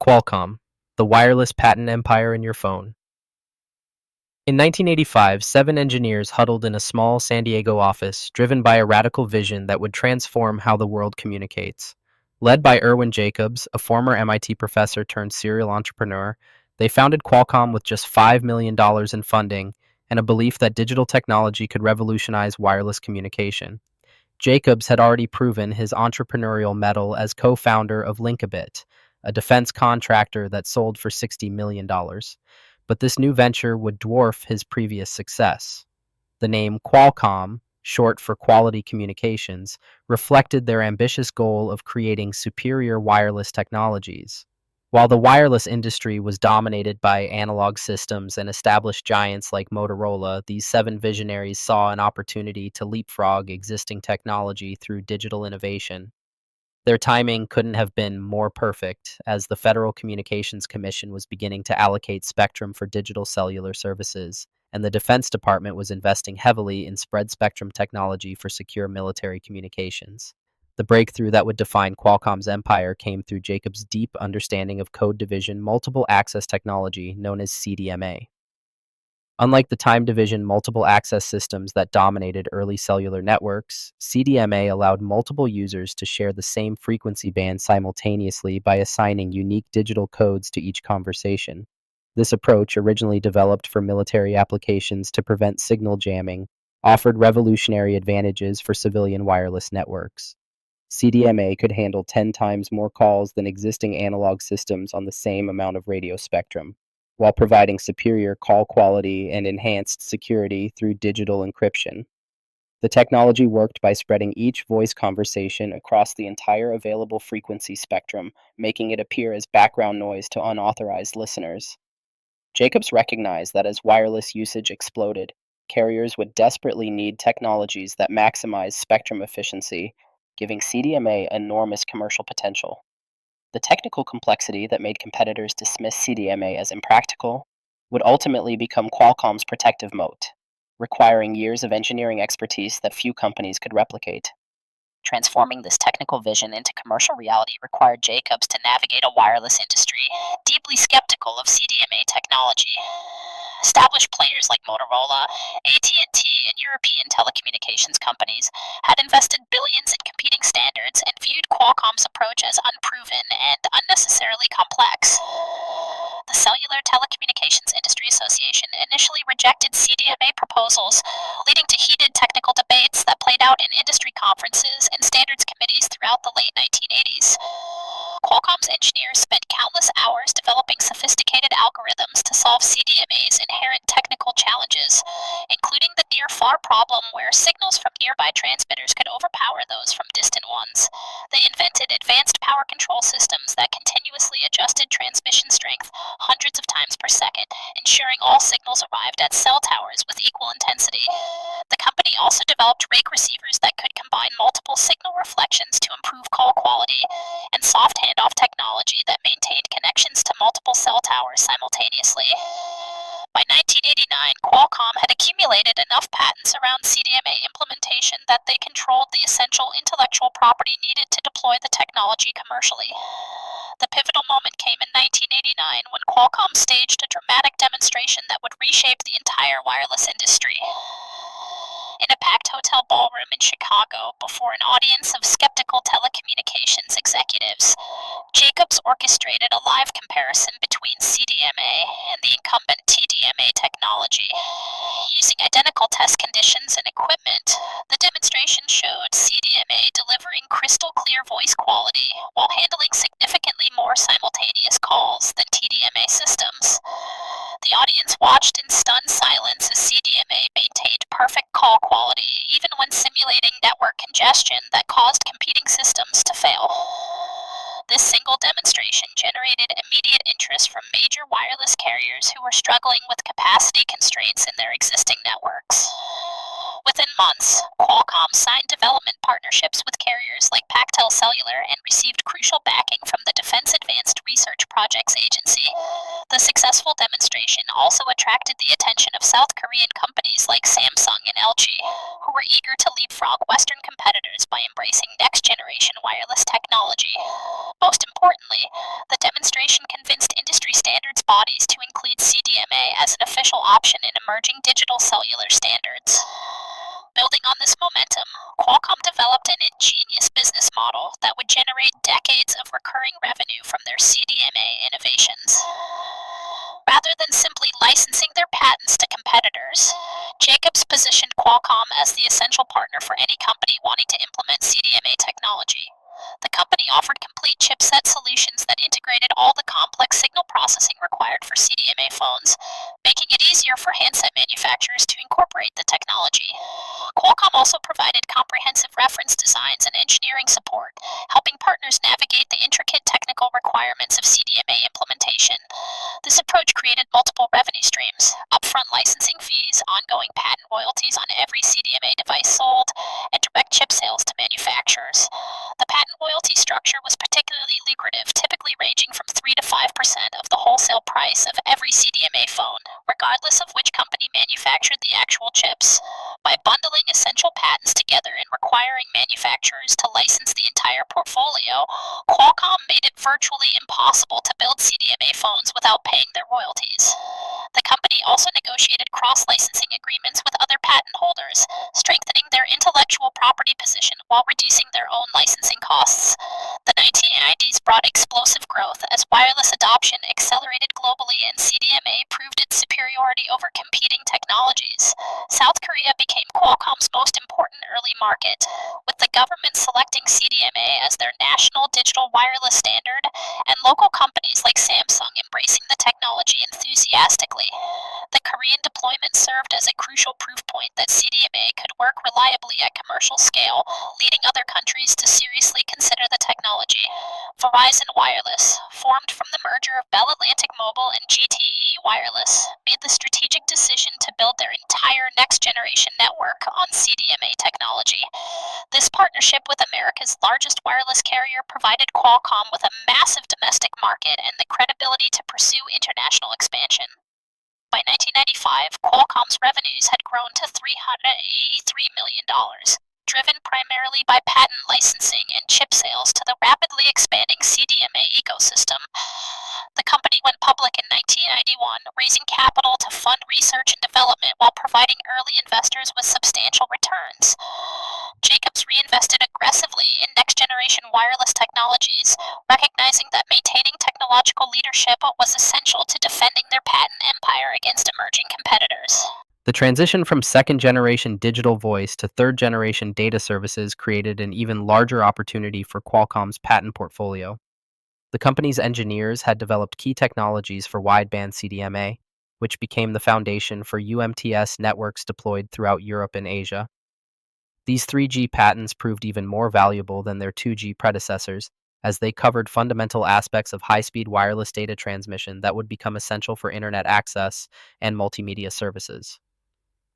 Qualcomm, the wireless patent empire in your phone. In 1985, 7 engineers huddled in a small San Diego office, driven by a radical vision that would transform how the world communicates. Led by Irwin Jacobs, a former MIT professor turned serial entrepreneur, they founded Qualcomm with just $5 million in funding and a belief that digital technology could revolutionize wireless communication. Jacobs had already proven his entrepreneurial mettle as co-founder of Linkabit, a defense contractor that sold for $60 million. But this new venture would dwarf his previous success. The name Qualcomm, short for Quality Communications, reflected their ambitious goal of creating superior wireless technologies. While the wireless industry was dominated by analog systems and established giants like Motorola, these 7 visionaries saw an opportunity to leapfrog existing technology through digital innovation. Their timing couldn't have been more perfect, as the Federal Communications Commission was beginning to allocate spectrum for digital cellular services, and the Defense Department was investing heavily in spread spectrum technology for secure military communications. The breakthrough that would define Qualcomm's empire came through Jacobs' deep understanding of code division multiple access technology known as CDMA. Unlike the time division multiple access systems that dominated early cellular networks, CDMA allowed multiple users to share the same frequency band simultaneously by assigning unique digital codes to each conversation. This approach, originally developed for military applications to prevent signal jamming, offered revolutionary advantages for civilian wireless networks. CDMA could handle 10 times more calls than existing analog systems on the same amount of radio spectrum, while providing superior call quality and enhanced security through digital encryption. The technology worked by spreading each voice conversation across the entire available frequency spectrum, making it appear as background noise to unauthorized listeners. Jacobs recognized that as wireless usage exploded, carriers would desperately need technologies that maximize spectrum efficiency, giving CDMA enormous commercial potential. The technical complexity that made competitors dismiss CDMA as impractical would ultimately become Qualcomm's protective moat, requiring years of engineering expertise that few companies could replicate. Transforming this technical vision into commercial reality required Jacobs to navigate a wireless industry deeply skeptical of CDMA technology. Established players like Motorola, AT&T, and European telecommunications companies had invested billions in competing standards and viewed Qualcomm's approach as unproven and unnecessarily complex. The Cellular Telecommunications Industry Association initially rejected CDMA proposals, leading to heated technical debates that played out in industry conferences and standards committees throughout the late 1980s. Qualcomm's engineers spent countless hours developing sophisticated algorithms to solve CDMA's inherent technical challenges, including the near-far problem where signals from nearby transmitters could overpower those from distant ones. They invented advanced power control systems that continuously adjusted transmission strength hundreds of times per second, ensuring all signals arrived at cell towers with equal intensity. The company also developed rake receivers that could combine multiple signal reflections to improve call quality, and soft handoff technology that maintained connections to multiple cell towers simultaneously. By 1989, Qualcomm had accumulated enough patents around CDMA implementation that they controlled the essential intellectual property needed to deploy the technology commercially. The pivotal moment came in 1989 when Qualcomm staged a dramatic demonstration that would reshape the entire wireless industry. In a packed hotel ballroom in Chicago before an audience of skeptical telecommunications executives, Jacobs orchestrated a live comparison between CDMA and the incumbent TDMA technology. Using identical test conditions and equipment, the demonstration showed CDMA delivering crystal clear voice quality while handling significantly more simultaneous calls than TDMA systems. The audience watched in stunned silence as CDMA maintained perfect call quality even when simulating network congestion that caused competing systems to fail. This single demonstration generated immediate interest from major wireless carriers who were struggling with capacity constraints in their existing networks. Within months, Qualcomm signed development partnerships with carriers like Pactel Cellular and received crucial backing from the Defense Advanced Research Projects Agency. The successful demonstration also attracted the attention of South Korean companies like Samsung and LG, who were eager to leapfrog Western competitors by embracing next-generation wireless technology. Most importantly, the demonstration convinced industry standards bodies to include CDMA as an official option in emerging digital cellular standards. Building on this momentum, Qualcomm developed an ingenious business model that would generate decades of recurring revenue from their CDMA innovations. Rather than simply licensing their patents to competitors, Jacobs positioned Qualcomm as the essential partner for any company wanting to implement CDMA technology. The company offered complete chipset solutions that integrated all the complex signal processing required for CDMA phones, making it easier for handset manufacturers to incorporate the technology. Qualcomm also provided comprehensive reference designs and engineering support, helping partners navigate the intricate technical requirements of CDMA implementation. This approach created multiple revenue streams: upfront licensing fees, ongoing patent royalties on every CDMA device sold, and direct chip sales to manufacturers. The patent royalty structure was particularly lucrative, typically ranging from 3 to 5% of the wholesale price of every CDMA phone, regardless of which company manufactured the actual chips. By bundling essential patents together and requiring manufacturers to license the entire portfolio, Qualcomm made it virtually impossible to build CDMA phones without paying their royalties. The company also negotiated cross-licensing agreements with other patent holders, strengthening their intellectual property position while reducing their own licensing costs. The 1990s brought explosive growth as wireless adoption accelerated globally and CDMA proved its superiority over competing technologies. South Korea became Qualcomm's most important early market, with the government selecting CDMA as their national digital wireless standard, and local companies like Samsung embracing the technology enthusiastically. The Korean deployment served as a crucial proof point that CDMA could work reliably at commercial scale, leading other countries to seriously consider the technology. Verizon Wireless, formed from the merger of Bell Atlantic Mobile and GTE Wireless, made the strategic decision to build their entire next-generation network on CDMA technology. This partnership with America's largest wireless carrier provided Qualcomm with a massive domestic market and the credibility to pursue international expansion. By 1995, Qualcomm's revenues had grown to $383 million, driven primarily by patent licensing and chip sales to the rapidly expanding CDMA ecosystem. The company went public in 1991, raising capital to fund research and development while providing early investors with substantial returns. Jacobs reinvested aggressively in next-generation wireless technologies, recognizing that maintaining technological leadership was essential to defending their patent empire against emerging competitors. The transition from second-generation digital voice to third-generation data services created an even larger opportunity for Qualcomm's patent portfolio. The company's engineers had developed key technologies for wideband CDMA, which became the foundation for UMTS networks deployed throughout Europe and Asia. These 3G patents proved even more valuable than their 2G predecessors, as they covered fundamental aspects of high-speed wireless data transmission that would become essential for internet access and multimedia services.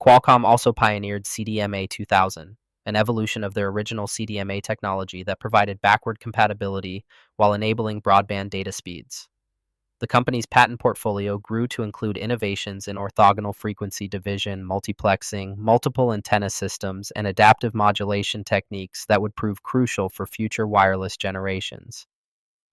Qualcomm also pioneered CDMA 2000, an evolution of their original CDMA technology that provided backward compatibility while enabling broadband data speeds. The company's patent portfolio grew to include innovations in orthogonal frequency division, multiplexing, multiple antenna systems, and adaptive modulation techniques that would prove crucial for future wireless generations.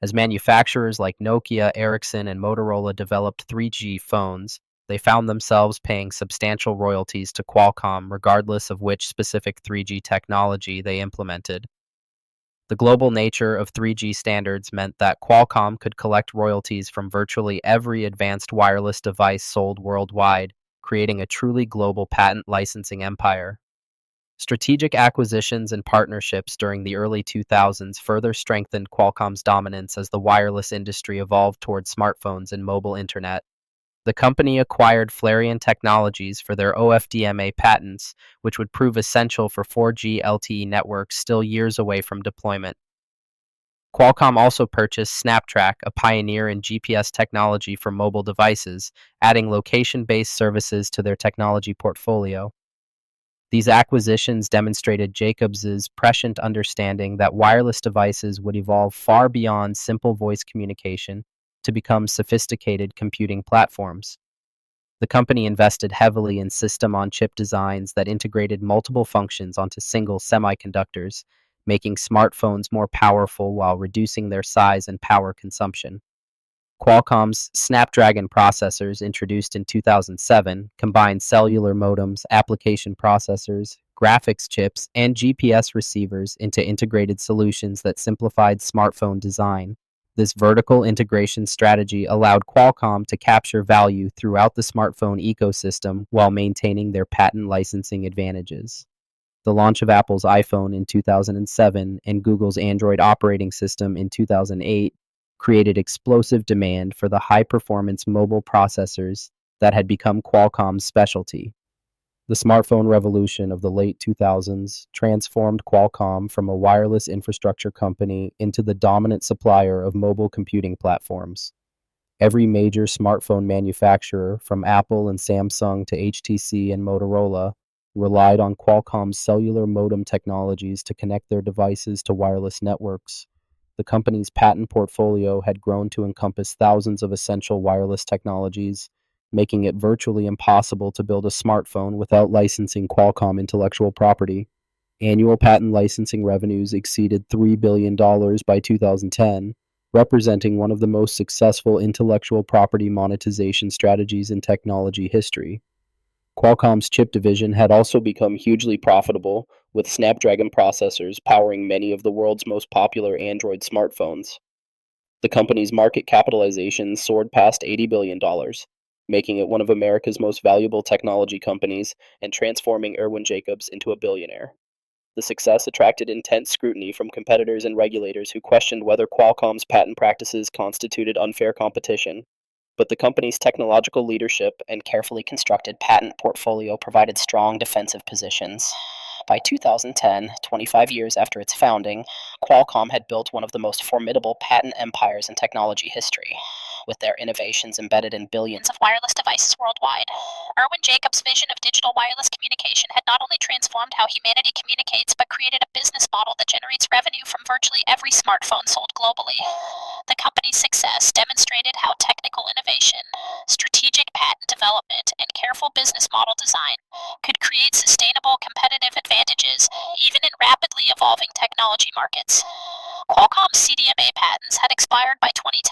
As manufacturers like Nokia, Ericsson, and Motorola developed 3G phones, they found themselves paying substantial royalties to Qualcomm regardless of which specific 3G technology they implemented. The global nature of 3G standards meant that Qualcomm could collect royalties from virtually every advanced wireless device sold worldwide, creating a truly global patent licensing empire. Strategic acquisitions and partnerships during the early 2000s further strengthened Qualcomm's dominance as the wireless industry evolved toward smartphones and mobile internet. The company acquired Flarion Technologies for their OFDMA patents, which would prove essential for 4G LTE networks still years away from deployment. Qualcomm also purchased Snaptrack, a pioneer in GPS technology for mobile devices, adding location-based services to their technology portfolio. These acquisitions demonstrated Jacobs's prescient understanding that wireless devices would evolve far beyond simple voice communication to become sophisticated computing platforms. The company invested heavily in system-on-chip designs that integrated multiple functions onto single semiconductors, making smartphones more powerful while reducing their size and power consumption. Qualcomm's Snapdragon processors, introduced in 2007, combined cellular modems, application processors, graphics chips, and GPS receivers into integrated solutions that simplified smartphone design. This vertical integration strategy allowed Qualcomm to capture value throughout the smartphone ecosystem while maintaining their patent licensing advantages. The launch of Apple's iPhone in 2007 and Google's Android operating system in 2008 created explosive demand for the high-performance mobile processors that had become Qualcomm's specialty. The smartphone revolution of the late 2000s transformed Qualcomm from a wireless infrastructure company into the dominant supplier of mobile computing platforms. Every major smartphone manufacturer, from Apple and Samsung to HTC and Motorola, relied on Qualcomm's cellular modem technologies to connect their devices to wireless networks. The company's patent portfolio had grown to encompass thousands of essential wireless technologies, making it virtually impossible to build a smartphone without licensing Qualcomm intellectual property. Annual patent licensing revenues exceeded $3 billion by 2010, representing one of the most successful intellectual property monetization strategies in technology history. Qualcomm's chip division had also become hugely profitable, with Snapdragon processors powering many of the world's most popular Android smartphones. The company's market capitalization soared past $80 billion, making it one of America's most valuable technology companies and transforming Irwin Jacobs into a billionaire. The success attracted intense scrutiny from competitors and regulators who questioned whether Qualcomm's patent practices constituted unfair competition. But the company's technological leadership and carefully constructed patent portfolio provided strong defensive positions. By 2010, 25 years after its founding, Qualcomm had built one of the most formidable patent empires in technology history, with their innovations embedded in billions of wireless devices worldwide. Irwin Jacobs' vision of digital wireless communication had not only transformed how humanity communicates, but created a business model that generates revenue from virtually every smartphone sold globally. The company's success demonstrated how technical innovation, strategic patent development, and careful business model design could create sustainable competitive advantages even in rapidly evolving technology markets. Qualcomm's CDMA patents had expired by 2010,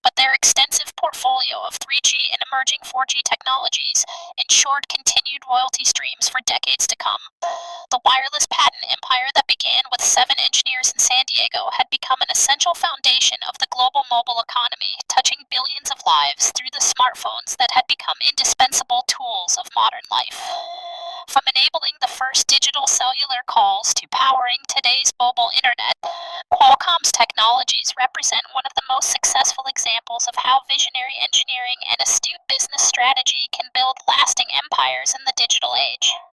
but their extensive portfolio of 3G and emerging 4G technologies ensured continued royalty streams for decades to come. The wireless patent empire that began with 7 engineers in San Diego had become an essential foundation of the global mobile economy, touching billions of lives through the smartphones that had become indispensable tools of modern life. From enabling the first digital cellular calls to powering today's mobile internet, Qualcomm's technologies represent one of the most successful examples of how visionary engineering and astute business strategy can build lasting empires in the digital age.